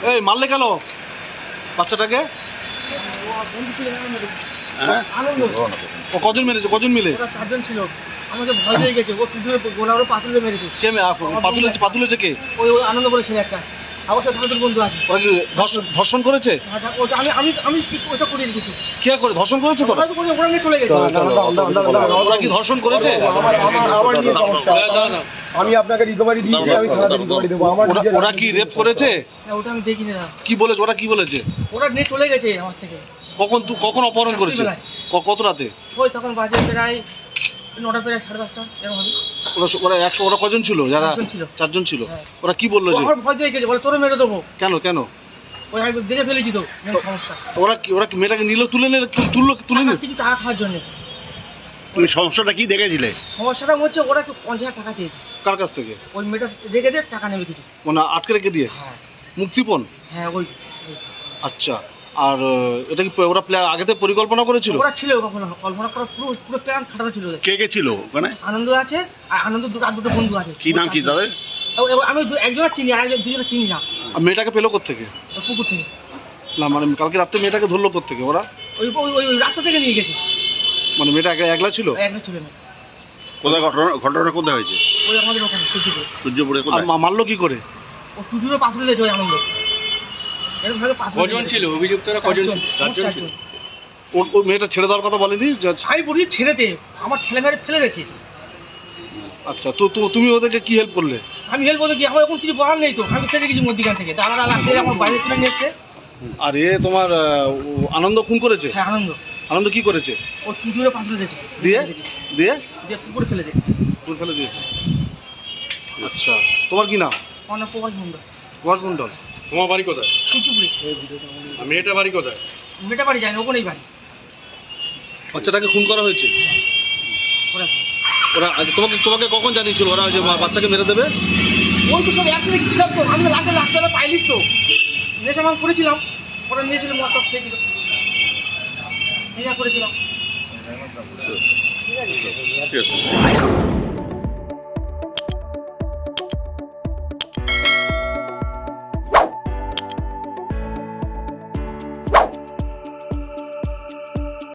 এই মারলে কেন বাচ্চাটাকে? ও কজন মেরেছে? কজন মিলে? চারজন ছিল। আমাকে ভয় পেয়ে গেছে, ও পিছনে গোলা ওরা পাথর দিয়ে মেরেছে। কে পাতুলেছে কে? ওই আনন্দ বলে ছেলে একটা, আমার সাথে ভারতের বন্ধু আছে। ওরা কি ধর্ষণ করেছে? ওটা আমি ওটা করে রেখেছি। কে করে ধর্ষণ করেছে? তোরা ওরা নিয়ে চলে গেছে। ওরা কি ধর্ষণ করেছে? আমার নিয়ে সমস্যা। আমি আপনাকে রিকভারি দিয়েছি, আমি থানাতে রিকভারি দেবো। ওরা কি রেপ করেছে? ওটা আমি দেখিনি না। কি বলেছে ওরা? কি বলেছে? ওরা নিয়ে চলে গেছে আমার থেকে। কখন অপহরণ করেছে? কত রাতে? ওই তখন বাজে প্রায় 9টা প্রায় 5:30 এরকম হবে। ওরা কজন ছিল? যারা চারজন ছিল। ওরা কি বললো? যে ভয় দিয়ে গেছে, বলে তোরে মেরে দেবো। কেন? ওই আমি দেখে ফেলেছি তো সমস্যা। ওরা কি মেয়েটাকে নিল? তুলে নিল? কিছু টাকা খাওয়ার জন্য। তুমি সমস্যাটা কি দেখেছিলে? সমস্যাটা হচ্ছে ওরা 50,000 টাকা চেয়েছে। কার কাছ থেকে? ওই মেয়েটা রেখে দিয়ে টাকা নেবে কিছু, মানে আটকে রেখে দিয়ে। হ্যাঁ মুক্তিপণ। হ্যাঁ ওই। আচ্ছা, আর এটা কি ওরা আগে থেকে পরিকল্পনা করেছিল? ওরা ছিল কখনো কল্পনা করা, পুরো প্ল্যান খাটানো ছিল। কে ছিল ওখানে? আনন্দ আছে, আর আনন্দ দুটো বন্ধু আছে। কি নাম কি তাদের? আমি একজনের চিনি, আর দুজনের চিনি না। আর মেয়েটাকে পেলো কোত্থেকে? পুকুর থেকে। না মানে কালকে রাত্রে মেয়েটাকে ধরলো কোত্থেকে ওরা? ওই রাস্তা থেকে নিয়ে গেছে। মানে মেয়েটা একলা ছিল? একলা ছিল না। কোথায় ঘটনাটা কোথায় হয়েছে? ওই আমাদের ওখানে সূর্যপুরে। আর মারলো কি করে? ও টুটুরে পাথর দিয়েছে ওই আনন্দ। এরকম ভাবে পাথর। কজন ছিল অভিযুক্তরা? কজন ছিল? চারজন ছিল। ও মেয়েটা ছেড়ে দেওয়ার কথা বলেনি? আমি বলি ছেড়েতে, আমার ঠেলে মেরে ফেলে গেছে। আচ্ছা, তো তুমি ওদেরকে কি হেল্প করলে? আমি হেল্প করতে কি, আমার এখন কিছু বলার নেই তো। আমি ফেসে গেছি মধ্যিখান থেকে, দাদা লাগতে আমার বাইরে তুলে নিয়ে এসছে। আর তোমার আনন্দ খুন করেছে? হ্যাঁ আনন্দ কি করেছে? ও টুটুরে পাথর দিয়েছে। দিয়ে পুকুরে ফেলে দিয়েছে। পুকুরে ফেলে দিয়েছে। আচ্ছা, তোমার কি নাম? অনেক প্রবাস মন্ডল। প্রবাস মন্ডল। তোমার বাড়ি কোথায়? টুটুপুরে। মেয়েটা বাড়ি কোথায়? মেয়েটা বাড়ি যায় না, ওখানেই বাড়ি। বাচ্চাটাকে খুন করা হয়েছে? ওরা তোমাকে কখন জানিয়েছিল ওরা যে বাচ্চাকে মেরে দেবে? ওই তো সব একসাথে ছিলাম তো, আমি রাস্তাবেলা পাইলিস তো নেশা ভাঙ করেছিলাম। ওরা নিয়েছিল মদ খেয়েছিল, নেশা করেছিলাম। ঠিক আছে।